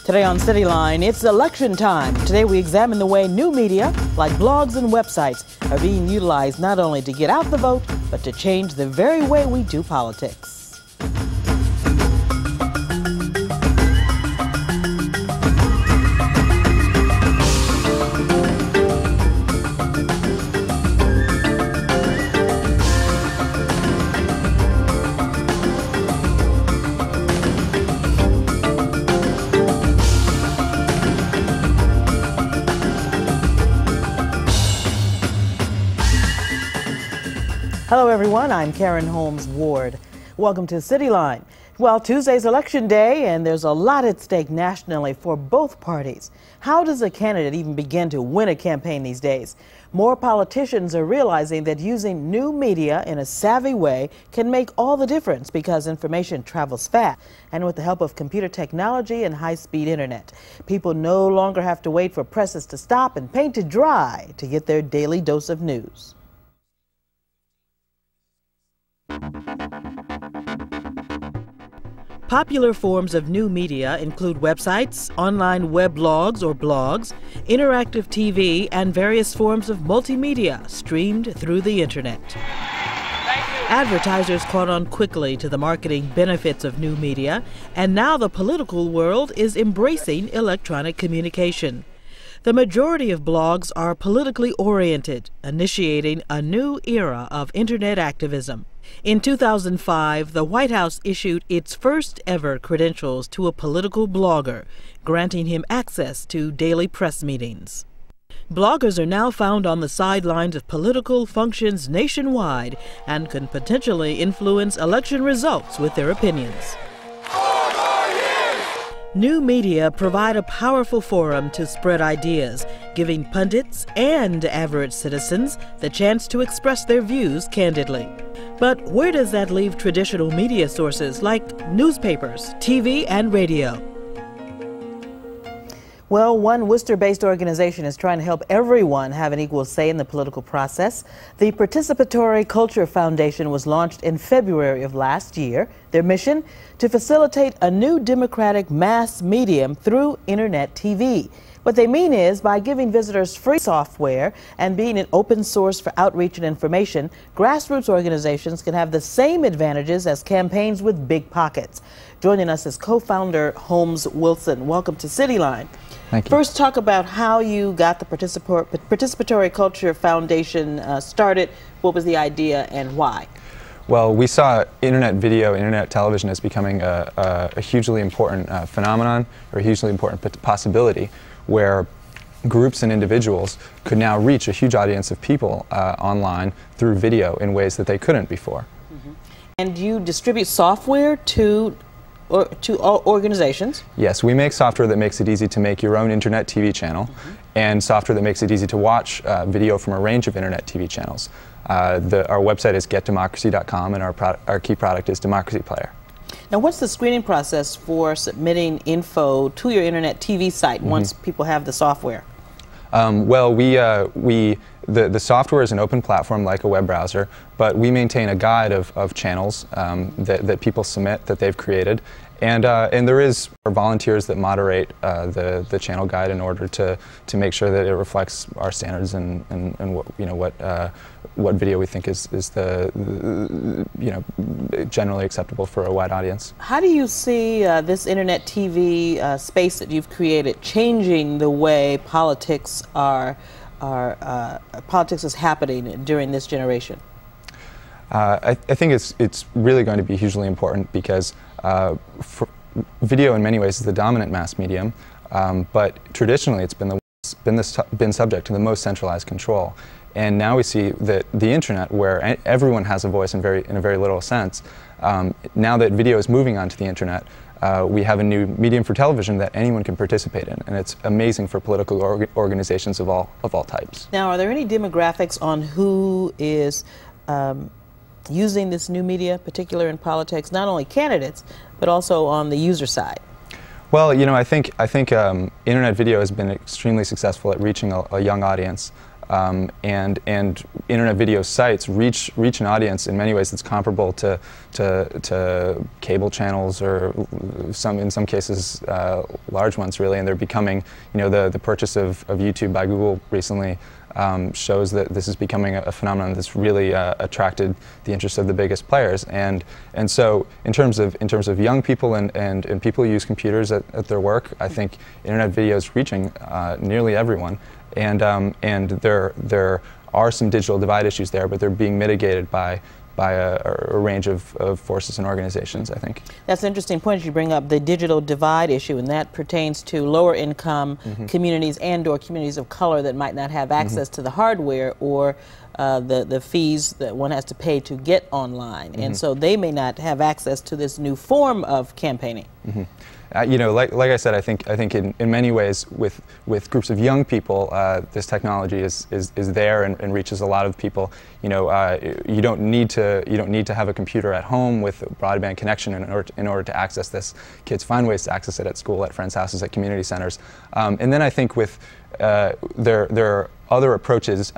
Today on Cityline, it's election time. Today we examine the way new media, like blogs and websites, are being utilized not only to get out the vote, but to change the very way we do politics. Hello everyone, I'm Karen Holmes Ward. Welcome to Cityline. Well, Tuesday's election day and there's a lot at stake nationally for both parties. How does a candidate even begin to win a campaign these days? More politicians are realizing that using new media in a savvy way can make all the difference because information travels fast. And with the help of computer technology and high-speed internet, people no longer have to wait for presses to stop and paint to dry to get their daily dose of news. Popular forms of new media include websites, online weblogs or blogs, interactive TV, and various forms of multimedia streamed through the internet. Advertisers caught on quickly to the marketing benefits of new media, and now the political world is embracing electronic communication. The majority of blogs are politically oriented, initiating a new era of internet activism. In 2005, the White House issued its first ever credentials to a political blogger, granting him access to daily press meetings. Bloggers are now found on the sidelines of political functions nationwide and can potentially influence election results with their opinions. New media provide a powerful forum to spread ideas, giving pundits and average citizens the chance to express their views candidly. But where does that leave traditional media sources like newspapers, TV, and radio? Well, one Worcester-based organization is trying to help everyone have an equal say in the political process. The Participatory Culture Foundation was launched in February of last year. Their mission? To facilitate a new democratic mass medium through internet TV. What they mean is, by giving visitors free software and being an open source for outreach and information, grassroots organizations can have the same advantages as campaigns with big pockets. Joining us is co-founder Holmes Wilson. Welcome to Cityline. Thank you. First, talk about how you got the Participatory Culture Foundation started. What was the idea and why? Well, we saw internet video, internet television as becoming a hugely important phenomenon, or a hugely important possibility, where groups and individuals could now reach a huge audience of people online through video in ways that they couldn't before. Mm-hmm. And you distribute software to organizations? Yes, we make software that makes it easy to make your own internet TV channel, mm-hmm. and software that makes it easy to watch video from a range of internet TV channels. Our website is getdemocracy.com, and our key product is Democracy Player. Now, what's the screening process for submitting info to your internet TV site, mm-hmm. once people have the software? Well, the software is an open platform like a web browser, but we maintain a guide of channels that people submit that they've created, and there is volunteers that moderate the channel guide in order to make sure that it reflects our standards and what video we think is generally acceptable for a wide audience. How do you see this internet TV space that you've created changing the way politics is happening during this generation? I think it's really going to be hugely important because video in many ways is the dominant mass medium, but traditionally it's been subject to the most centralized control. And now we see that the internet, where everyone has a voice in a very literal sense, now that video is moving onto the internet, we have a new medium for television that anyone can participate in, and it's amazing for political organizations of all types. Now, are there any demographics on who is using this new media, particular in politics, not only candidates, but also on the user side? Well, I think internet video has been extremely successful at reaching a young audience. and internet video sites reach an audience in many ways that's comparable to cable channels, or in some cases large ones really, and they're becoming, the purchase of YouTube by Google recently shows that this is becoming a phenomenon that's really attracted the interest of the biggest players, and so in terms of young people and people who use computers at their work, I think internet video is reaching nearly everyone, and there are some digital divide issues there, but they're being mitigated by a range of forces and organizations, I think. That's an interesting point you bring up, the digital divide issue, and that pertains to lower income communities and/or communities of color that might not have access to the hardware or the fees that one has to pay to get online, and so they may not have access to this new form of campaigning. Like I said, I think in many ways with groups of young people, this technology is there and reaches a lot of people. You don't need to have a computer at home with a broadband connection in order to access this. Kids find ways to access it at school, at friends' houses, at community centers. And then I think there are other approaches.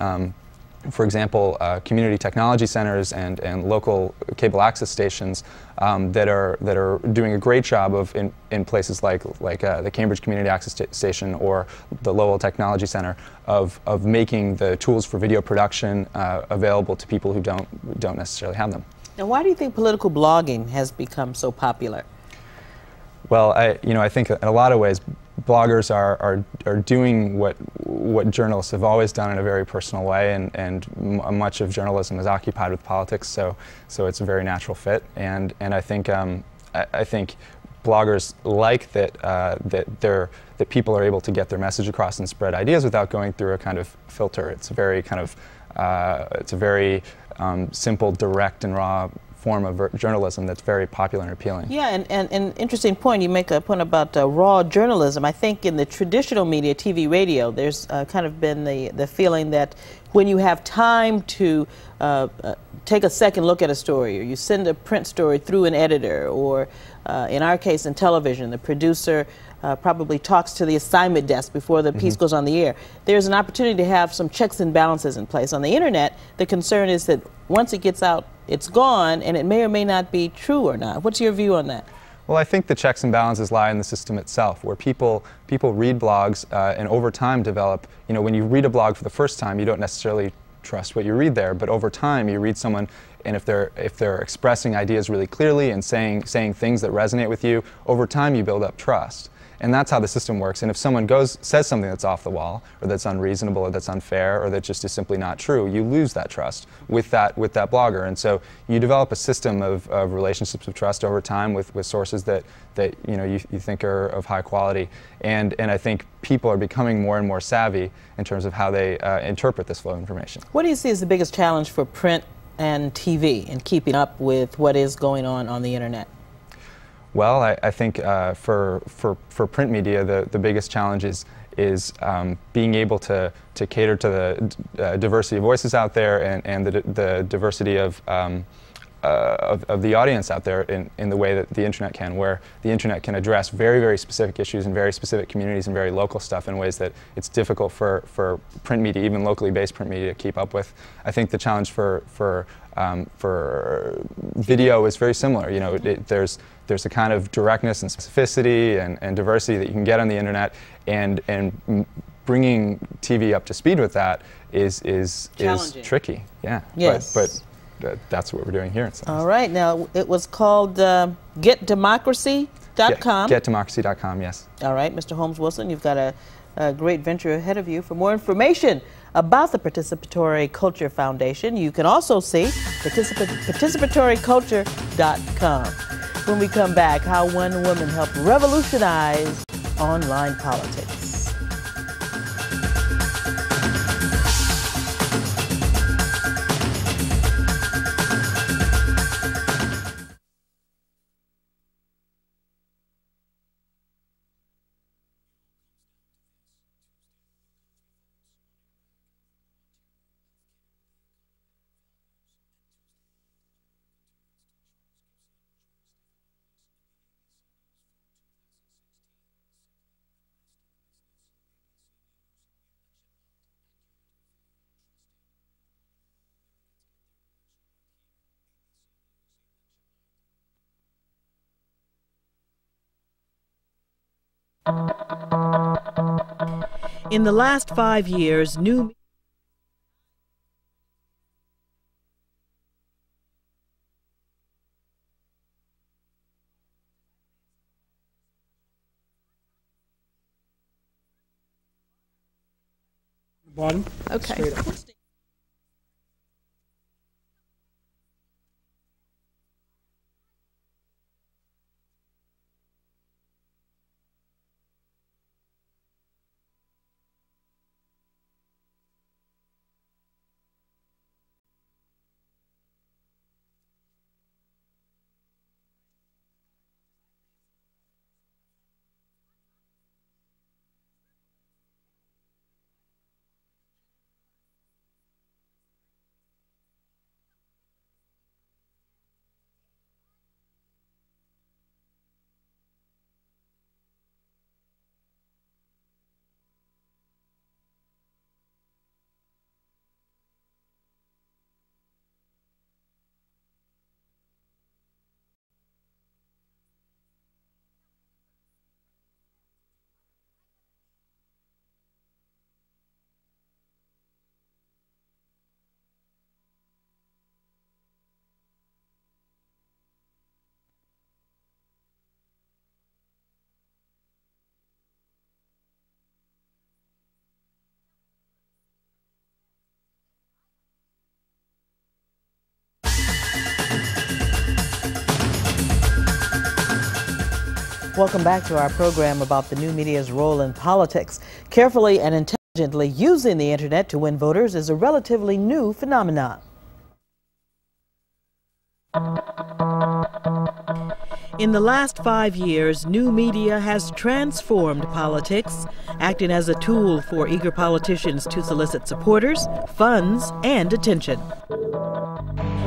For example, community technology centers and local cable access stations that are doing a great job of in places like the Cambridge Community Access Station or the Lowell Technology Center of making the tools for video production available to people who don't necessarily have them. Now, why do you think political blogging has become so popular? Well, I think in a lot of ways bloggers are doing what journalists have always done in a very personal way, and much of journalism is occupied with politics, so it's a very natural fit, and I think bloggers like that people are able to get their message across and spread ideas without going through a kind of filter. It's a very simple, direct and raw form of journalism that's very popular and appealing. Yeah, and an interesting point, you make a point about raw journalism. I think in the traditional media, TV, radio, there's kind of been the feeling that when you have time to take a second look at a story, or you send a print story through an editor, or in our case in television, the producer probably talks to the assignment desk before the piece goes on the air. There's an opportunity to have some checks and balances in place. On the internet, the concern is that once it gets out, it's gone, and it may or may not be true or not. What's your view on that? Well, I think the checks and balances lie in the system itself, where people read blogs and over time develop, when you read a blog for the first time, you don't necessarily trust what you read there, but over time you read someone, and if they're expressing ideas really clearly and saying things that resonate with you, over time you build up trust. And that's how the system works. And if someone says something that's off the wall, or that's unreasonable, or that's unfair, or that just is simply not true, you lose that trust with that blogger. And so you develop a system of relationships of trust over time with sources that you think are of high quality. And I think people are becoming more and more savvy in terms of how they interpret this flow of information. What do you see as the biggest challenge for print and TV in keeping up with what is going on the internet? Well, I think for print media, the biggest challenge is being able to cater to the diversity of voices out there and the diversity of the audience out there in the way that the internet can, where the internet can address very, very specific issues in very specific communities and very local stuff in ways that it's difficult for print media, even locally based print media, to keep up with. I think the challenge for video is very similar. There's a kind of directness and specificity and diversity that you can get on the internet, and bringing TV up to speed with that is tricky. Yeah. Yes. But that's what we're doing here. All right. Now, it was called GetDemocracy.com. GetDemocracy.com, yes. All right, Mr. Holmes Wilson, you've got a great venture ahead of you. For more information about the Participatory Culture Foundation, you can also see participatoryculture.com. When we come back, how one woman helped revolutionize online politics. In the last 5 years, new Bottom. Okay. Straight up. Welcome back to our program about the new media's role in politics. Carefully and intelligently using the internet to win voters is a relatively new phenomenon. In the last 5 years, new media has transformed politics, acting as a tool for eager politicians to solicit supporters, funds, and attention.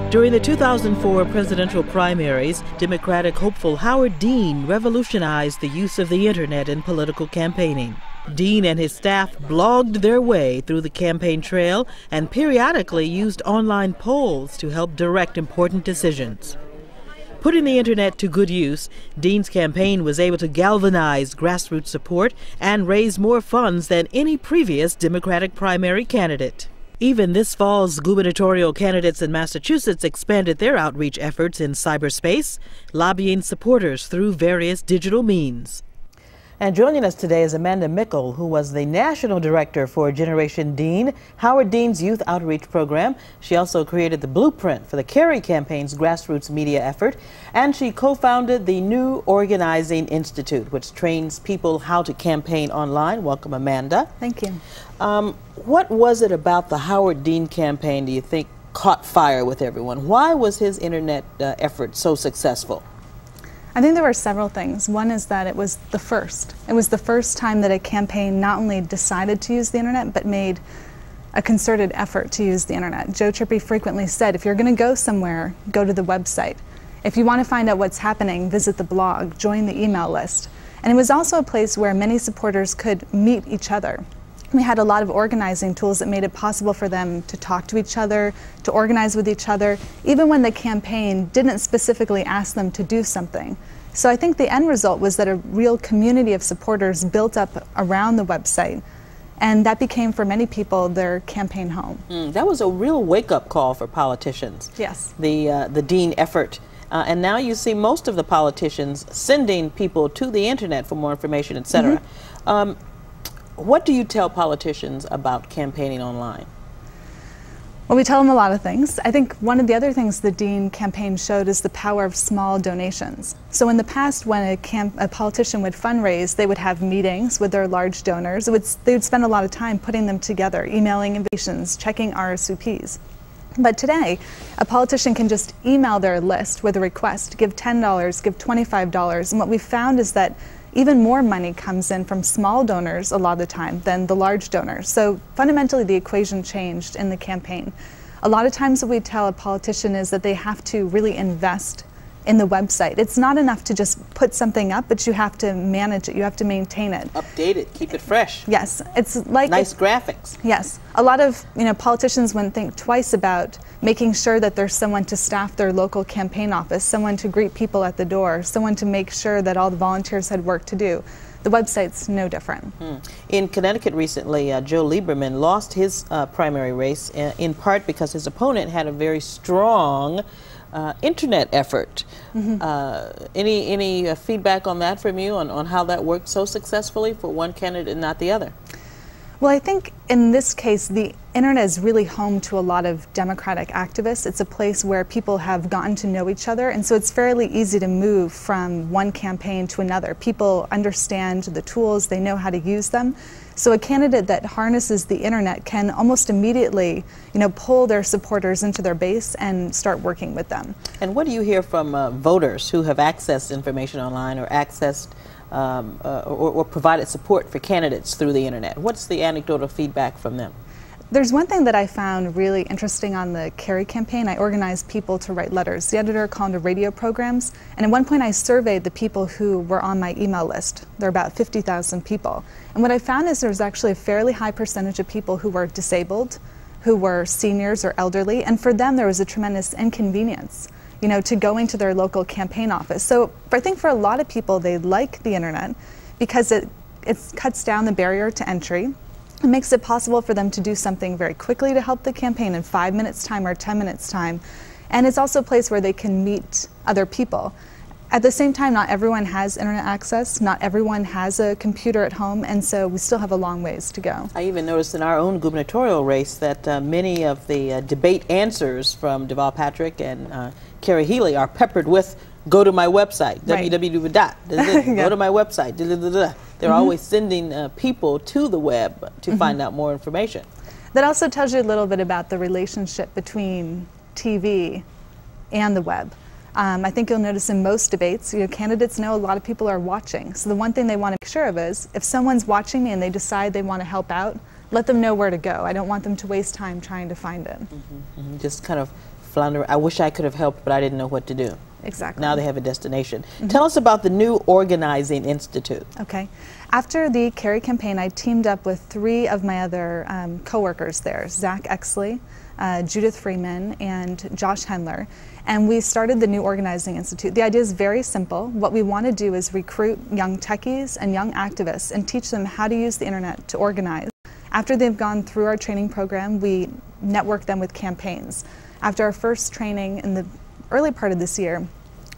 During the 2004 presidential primaries, Democratic hopeful Howard Dean revolutionized the use of the internet in political campaigning. Dean and his staff blogged their way through the campaign trail and periodically used online polls to help direct important decisions. Putting the internet to good use, Dean's campaign was able to galvanize grassroots support and raise more funds than any previous Democratic primary candidate. Even this fall's gubernatorial candidates in Massachusetts expanded their outreach efforts in cyberspace, lobbying supporters through various digital means. And joining us today is Amanda Mickle, who was the National Director for Generation Dean, Howard Dean's youth outreach program. She also created the blueprint for the Kerry campaign's grassroots media effort, and she co-founded the New Organizing Institute, which trains people how to campaign online. Welcome, Amanda. Thank you. What was it about the Howard Dean campaign, do you think, caught fire with everyone? Why was his internet effort so successful? I think there were several things. One is that it was the first. It was the first time that a campaign not only decided to use the internet, but made a concerted effort to use the internet. Joe Trippi frequently said, if you're going to go somewhere, go to the website. If you want to find out what's happening, visit the blog, join the email list. And it was also a place where many supporters could meet each other. We had a lot of organizing tools that made it possible for them to talk to each other, to organize with each other, even when the campaign didn't specifically ask them to do something. So I think the end result was that a real community of supporters built up around the website, and that became for many people their campaign home. That was a real wake-up call for politicians. Yes. The Dean effort. And now you see most of the politicians sending people to the internet for more information, etc. What do you tell politicians about campaigning online? Well, we tell them a lot of things. I think one of the other things the Dean campaign showed is the power of small donations. So in the past, when a politician would fundraise, they would have meetings with their large donors. They would spend a lot of time putting them together, emailing invitations, checking RSVPs. But today, a politician can just email their list with a request, give $10, give $25, and what we found is that even more money comes in from small donors a lot of the time than the large donors. So fundamentally, the equation changed in the campaign. A lot of times what we tell a politician is that they have to really invest in the website. It's not enough to just put something up, but you have to manage it, you have to maintain it. Update it, keep it fresh. Yes, it's like nice graphics. Yes, a lot of politicians wouldn't think twice about making sure that there's someone to staff their local campaign office, someone to greet people at the door, someone to make sure that all the volunteers had work to do. The website's no different. In Connecticut recently, Joe Lieberman lost his primary race in part because his opponent had a very strong internet effort. Any feedback on that from you, on how that worked so successfully for one candidate and not the other? Well, I think in this case, the internet is really home to a lot of Democratic activists. It's a place where people have gotten to know each other, and so it's fairly easy to move from one campaign to another. People understand the tools, they know how to use them. So a candidate that harnesses the internet can almost immediately, pull their supporters into their base and start working with them. And what do you hear from voters who have accessed information online or accessed or provided support for candidates through the internet? What's the anecdotal feedback from them? There's one thing that I found really interesting on the Kerry campaign. I organized people to write letters. The editor called them to radio programs, and at one point I surveyed the people who were on my email list. There are about 50,000 people. And what I found is there was actually a fairly high percentage of people who were disabled, who were seniors or elderly, and for them there was a tremendous inconvenience, to going to their local campaign office. So I think for a lot of people, they like the internet because it cuts down the barrier to entry. It makes it possible for them to do something very quickly to help the campaign in 5 minutes time or 10 minutes time. And it's also a place where they can meet other people. At the same time, not everyone has internet access, not everyone has a computer at home, and so we still have a long ways to go. I even noticed in our own gubernatorial race that many of the debate answers from Deval Patrick and Kerry Healy are peppered with go to my website, right. www. Go to my website. They're always sending people to the web to find out more information. That also tells you a little bit about the relationship between TV and the web. I think you'll notice in most debates, candidates know a lot of people are watching. So the one thing they want to make sure of is, if someone's watching me and they decide they want to help out, let them know where to go. I don't want them to waste time trying to find it. Just kind of flounder. I wish I could have helped, but I didn't know what to do. Exactly. Now they have a destination. Tell us about the new Organizing Institute. Okay. After the Kerry campaign, I teamed up with 3 of my other co-workers there, Zach Exley, Judith Freeman, and Josh Hendler. And we started the new Organizing Institute. The idea is very simple. What we want to do is recruit young techies and young activists and teach them how to use the internet to organize. After they've gone through our training program, we network them with campaigns. After our first training in the early part of this year,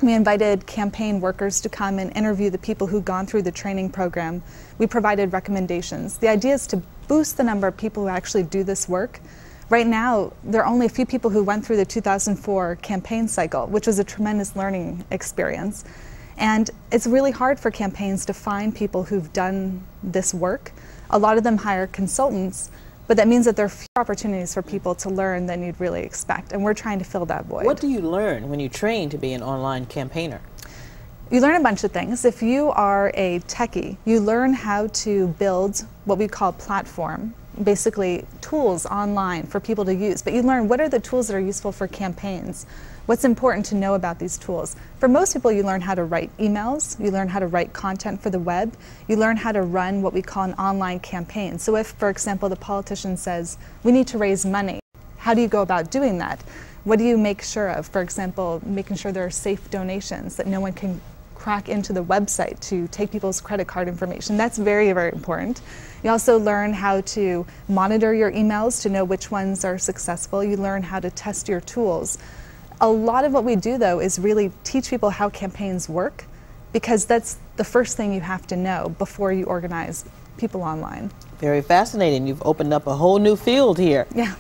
we invited campaign workers to come and interview the people who'd gone through the training program. We provided recommendations. The idea is to boost the number of people who actually do this work. Right now, there are only a few people who went through the 2004 campaign cycle, which was a tremendous learning experience. And it's really hard for campaigns to find people who've done this work. A lot of them hire consultants, but that means that there are fewer opportunities for people to learn than you'd really expect, and we're trying to fill that void. What do you learn when you train to be an online campaigner? You learn a bunch of things. If you are a techie, you learn how to build what we call platform, basically tools online for people to use, but you learn what are the tools that are useful for campaigns. What's important to know about these tools? For most people, you learn how to write emails, you learn how to write content for the web, you learn how to run what we call an online campaign. So if, for example, the politician says, we need to raise money, how do you go about doing that? What do you make sure of? For example, making sure there are safe donations, that no one can crack into the website to take people's credit card information. That's very, very important. You also learn how to monitor your emails to know which ones are successful. You learn how to test your tools. A lot of what we do, though, is really teach people how campaigns work, because that's the first thing you have to know before you organize people online. Very fascinating. You've opened up a whole new field here. Yeah.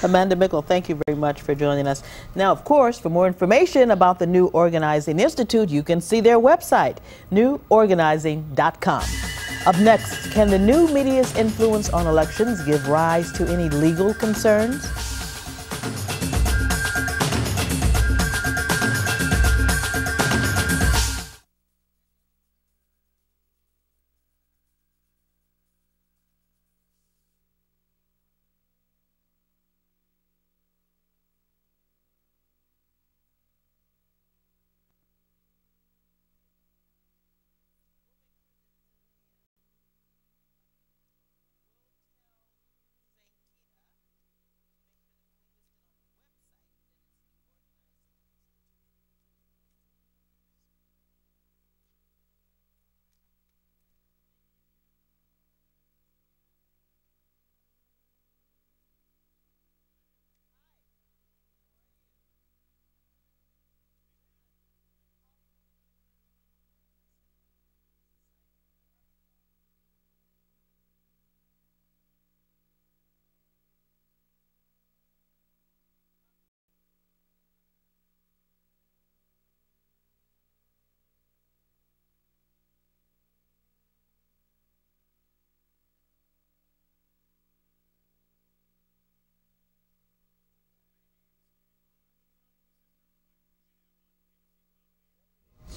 Amanda Mickle, thank you very much for joining us. Now, of course, for more information about the New Organizing Institute, you can see their website, neworganizing.com. Up next, can the new media's influence on elections give rise to any legal concerns?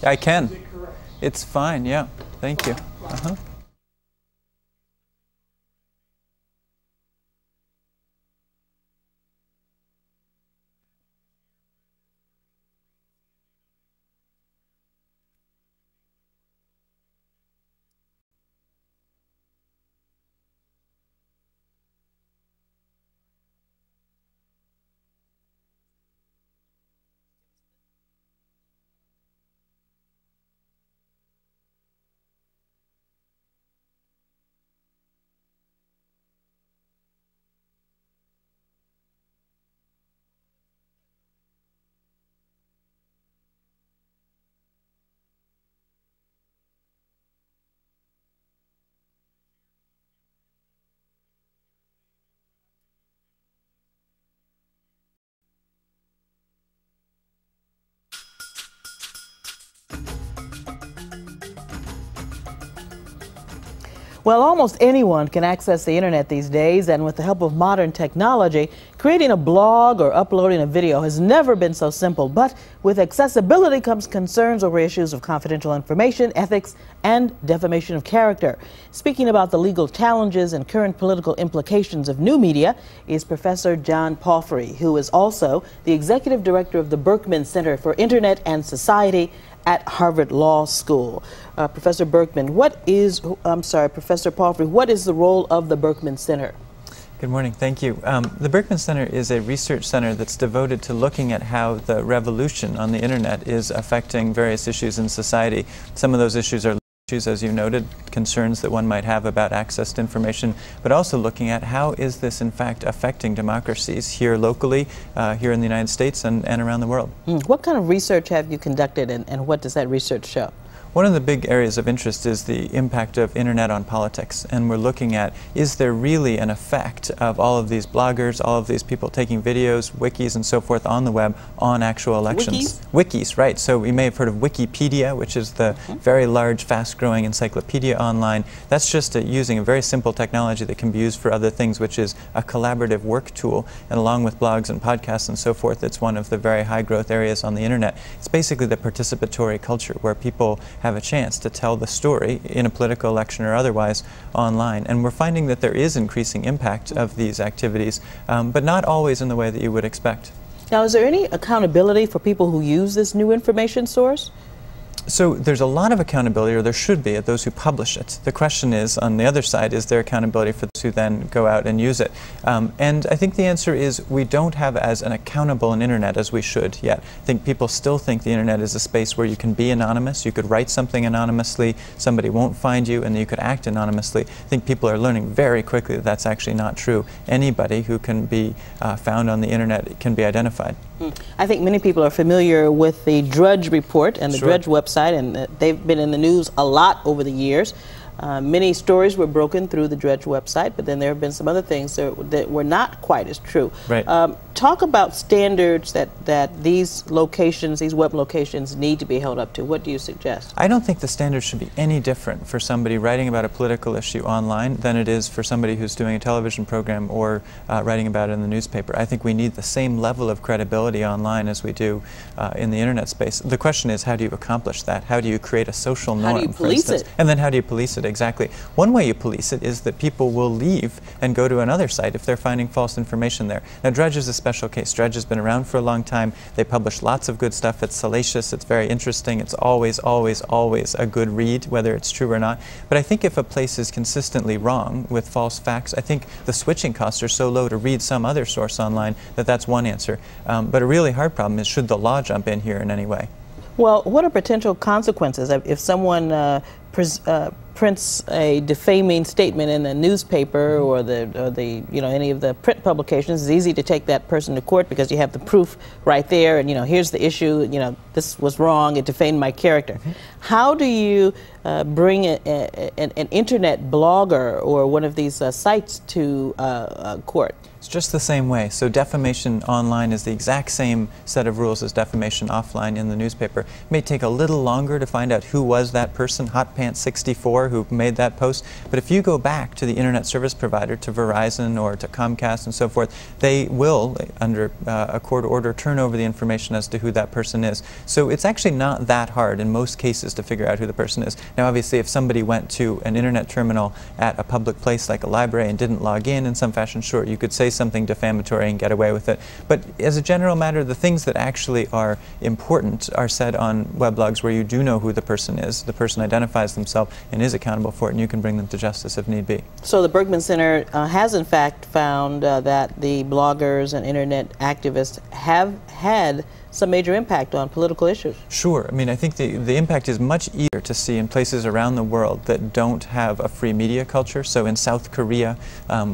I can. It's fine, yeah. Thank you. Well, almost anyone can access the internet these days, and with the help of modern technology, creating a blog or uploading a video has never been so simple. But with accessibility comes concerns over issues of confidential information, ethics, and defamation of character. Speaking about the legal challenges and current political implications of new media is Professor John Palfrey, who is also the Executive Director of the Berkman Center for Internet and Society at Harvard Law School. Professor Palfrey, what is the role of the Berkman Center? Good morning, thank you. The Berkman Center is a research center that's devoted to looking at how the revolution on the internet is affecting various issues in society. Some of those issues are issues, as you noted, concerns that one might have about access to information, but also looking at how is this in fact affecting democracies here locally, here in the United States and around the world. What kind of research have you conducted, and what does that research show? One of the big areas of interest is the impact of internet on politics, and we're looking at, is there really an effect of all of these bloggers, all of these people taking videos, wikis and so forth on the web on actual elections? Wikis, right. So we may have heard of Wikipedia, which is the very large, fast-growing encyclopedia online. That's just using a very simple technology that can be used for other things, which is a collaborative work tool. And along with blogs and podcasts and so forth, it's one of the very high-growth areas on the internet. It's basically the participatory culture where people have a chance to tell the story in a political election or otherwise online. And we're finding that there is increasing impact of these activities, but not always in the way that you would expect. Now, is there any accountability for people who use this new information source? So there's a lot of accountability, or there should be, at those who publish it. The question is, on the other side, is there accountability for those who then go out and use it? And I think the answer is we don't have as an accountable an internet as we should yet. I think people still think the internet is a space where you can be anonymous, you could write something anonymously, somebody won't find you, and you could act anonymously. I think people are learning very quickly that that's actually not true. Anybody who can be found on the internet can be identified. I think many people are familiar with the Drudge report and the Drudge website, and they've been in the news a lot over the years. Many stories were broken through the Drudge website, but then there have been some other things that were not quite as true. Right. Talk about standards that these locations, these web locations, need to be held up to. What do you suggest? I don't think the standards should be any different for somebody writing about a political issue online than it is for somebody who's doing a television program or writing about it in the newspaper. I think we need the same level of credibility online as we do in the internet space. The question is, how do you accomplish that? How do you create a social norm, how do you police it? And then how do you police it? Exactly. One way you police it is that people will leave and go to another site if they're finding false information there. Now, Drudge is a special case. Drudge has been around for a long time. They publish lots of good stuff. It's salacious. It's very interesting. It's always, always, always a good read, whether it's true or not. But I think if a place is consistently wrong with false facts, I think the switching costs are so low to read some other source online that that's one answer. But a really hard problem is, should the law jump in here in any way? Well, what are potential consequences if someone prints a defaming statement in a newspaper or any of the print publications? It's easy to take that person to court because you have the proof right there, and here's the issue. This was wrong. It defamed my character. How do you bring an internet blogger or one of these sites to court? It's just the same way. So defamation online is the exact same set of rules as defamation offline in the newspaper. It may take a little longer to find out who was that person, HotPants64, who made that post. But if you go back to the internet service provider, to Verizon or to Comcast and so forth, they will, under a court order, turn over the information as to who that person is. So it's actually not that hard in most cases to figure out who the person is. Now obviously if somebody went to an internet terminal at a public place like a library and didn't log in some fashion, sure, you could say something defamatory and get away with it. But as a general matter, the things that actually are important are said on weblogs where you do know who the person is, the person identifies themselves and is accountable for it, and you can bring them to justice if need be. So the Berkman Center has in fact found that the bloggers and internet activists have had some major impact on political issues. Sure. I mean, I think the impact is much easier to see in places around the world that don't have a free media culture. So in South Korea,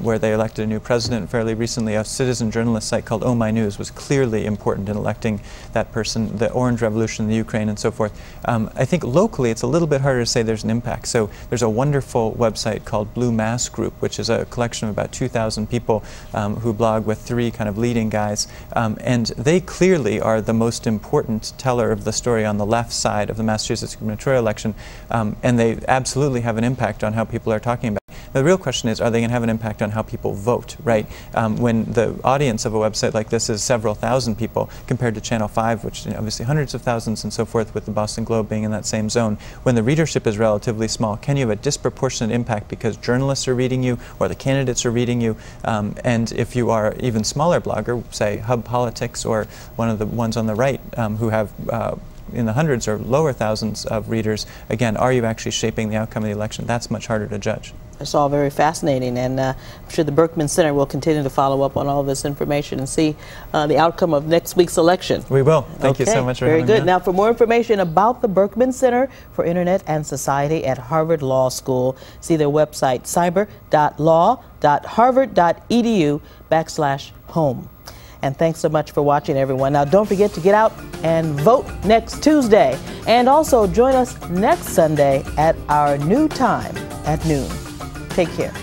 where they elected a new president fairly recently, a citizen journalist site called Oh My News was clearly important in electing that person, the Orange Revolution in the Ukraine and so forth. I think locally it's a little bit harder to say there's an impact. So there's a wonderful website called Blue Mass Group, which is a collection of about 2,000 people who blog with 3 kind of leading guys. And they clearly are the most important teller of the story on the left side of the Massachusetts gubernatorial election, and they absolutely have an impact on how people are talking about it. Now, the real question is, are they going to have an impact on how people vote, right? When the audience of a website like this is several thousand people compared to Channel 5, which obviously hundreds of thousands and so forth, with the Boston Globe being in that same zone, when the readership is relatively small, can you have a disproportionate impact because journalists are reading you or the candidates are reading you? And if you are even smaller blogger, say Hub Politics or one of the ones on the right who have in the hundreds or lower thousands of readers, again, are you actually shaping the outcome of the election? That's much harder to judge. It's all very fascinating, and I'm sure the Berkman Center will continue to follow up on all this information and see the outcome of next week's election. We will. Thank you so much for having me. Very good. Now, for more information about the Berkman Center for Internet and Society at Harvard Law School, see their website, cyber.law.harvard.edu/home. And thanks so much for watching, everyone. Now, don't forget to get out and vote next Tuesday. And also join us next Sunday at our new time at noon. Take care.